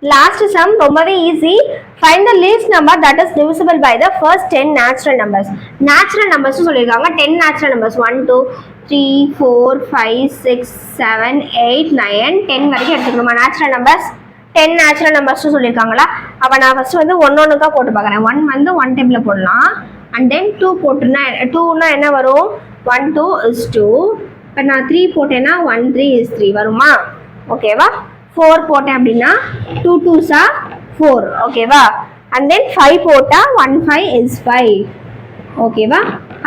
Last sum ரொம்பவே easy. Find the least number that is divisible by the first 10 natural numbers. Natural numbers சொல்லியிருக்காங்க. 10 natural numbers 1 2 3 4 5 6 7 8 9 10 வரைக்கும் எடுத்துக்கணுமா? Natural numbers 10 natural numbers சொல்லியிருக்காங்களா? அப்போ நான் first வந்து ஒன்னொன்னுக்கா போட்டு பார்க்குறேன். 1 வந்து 1 டேபிளில் போடலாம். அண்ட் தென் 2 போட்டுனா 2னா என்ன வரும்? 1 2 is 2. இப்போ நான் 3 போட்டேன்னா 1 3 is 3 வருமா? ஓகேவா? 4 போட்டேன் அப்படின்னா 2 2s are 4. ஓகேவா? அண்ட் தென் 5 போட்டா 1 5 is 5. ஓகேவா?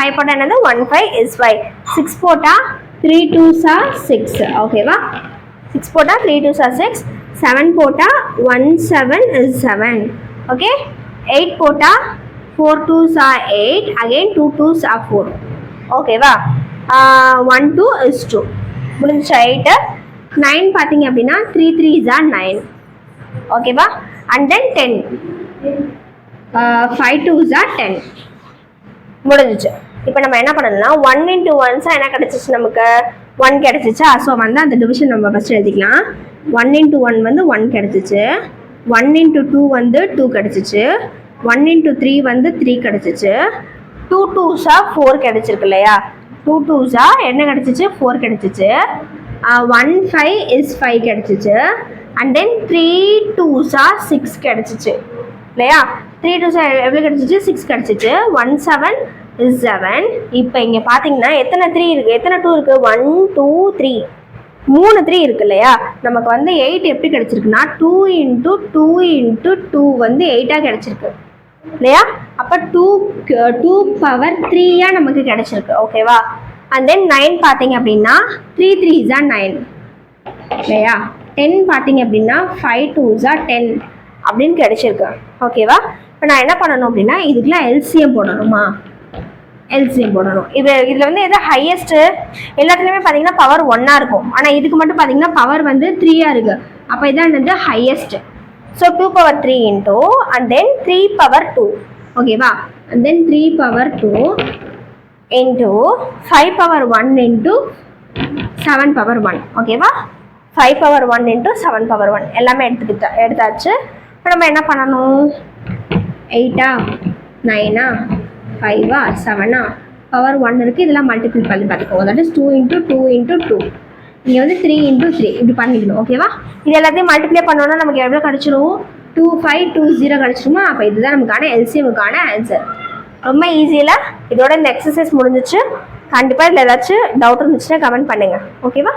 5 போட்டா என்னது? 1 5 is 5. 6 போட்டா 3 2s are 6. ஓகேவா? 6 போட்டா 3 2s are 6. 7 போட்டா 1 7 is 7. ஓகே? 8 போட்டா 4 2s are 8. Again 2 2s are 4. ஓகேவா? 1 2 is 2. முடிஞ்சா 8. 9 பார்த்தீங்க அப்படின்னா 3 3s are 9. ஓகேவா? And then 10. 5 2s are 10. முடிஞ்சிச்சு. இப்போ நம்ம என்ன பண்ணணும்னா 1 into 1 என்ன கிடைச்சிச்சு? நமக்கு 1 கிடைச்சிச்சா? ஸோ வந்து அந்த டிவிஷன் நம்ம ஃபஸ்ட் எழுதிக்கலாம். 1 into 1 வந்து 1 கிடைச்சிச்சு. 1 into 2 வந்து 2 கிடைச்சிச்சு. 1 into 3 வந்து 3 கிடைச்சிச்சு. 2 2s are 4 கிடைச்சிருக்கு இல்லையா? 2 2s are என்ன கிடைச்சிச்சு? 4 கிடைச்சிச்சு. 1 5 is 5 கிடைச்சிச்சு. அண்ட் தென் 3 2s are 6 கிடைச்சிச்சு இல்லையா? 3 2s are எவ்வளோ கிடைச்சிச்சு? 6 கிடைச்சிச்சு. 1 7 is 7. இப்போ இங்கே பார்த்தீங்கன்னா எத்தனை 3 இருக்குது? எத்தனை 2 இருக்குது? 1 2 3 3 3 இருக்கு இல்லையா? நமக்கு வந்து 8 எப்படி கிடைச்சிருக்குன்னா 2 into 2 into 2 வந்து 8ஆக கிடைச்சிருக்கு இல்லையா? அப்போ 2 பவர் 3யா நமக்கு கிடைச்சிருக்கு. ஓகேவா? அண்ட் தென் 9 பார்த்தீங்க அப்படின்னா 3 3s are 9 இல்லையா? 10 பார்த்தீங்க அப்படின்னா 5 2s are 10 அப்படின்னு கிடைச்சிருக்கு. ஓகேவா? இப்போ நான் என்ன பண்ணணும் அப்படின்னா இதுக்கெல்லாம் எல்சிஎம் போடணுமா? எல்சிஎம் போடணும். இதில் வந்து எது ஹையஸ்ட்டு? எல்லாத்துலேயுமே பார்த்தீங்கன்னா பவர் 1ஆக இருக்கும். ஆனால் இதுக்கு மட்டும் பார்த்தீங்கன்னா பவர் வந்து 3ஆக இருக்குது. அப்போ இதான் என்னது? Highest. So 2 power 3 into and then 3 power 2. ஓகேவா? and then 3 power 2 into 5 power 1 into 7 power 1. ஓகேவா? 5 power 1 into 7 power 1 எல்லாமே எடுத்தாச்சு. இப்போ நம்ம என்ன பண்ணணும்? 8ஆ 9ஆ 5ஆ 7ஆ பவர் 1 இருக்குது. இதெல்லாம் மல்டிபிள் பண்ணி பார்த்துக்கோங்க. That is 2 into 2 into 2. இங்கே வந்து 3 into 3 இப்படி பண்ணிக்கணும். ஓகேவா? இது எல்லாத்தையும் மல்டிப்ளை பண்ணோன்னா நமக்கு எவ்வளோ கிடச்சிரும்? 2 5 2 0 கிடச்சிருமா? அப்போ இதுதான் நமக்கான எல்சிஎம்முக்கான ஆன்சர். ரொம்ப ஈஸியில் இதோட இந்த எக்ஸசைஸ் முடிஞ்சிச்சு. கண்டிப்பாக இதில் ஏதாச்சும் டவுட் இருந்துச்சுன்னா கமெண்ட் பண்ணுங்கள். ஓகேவா?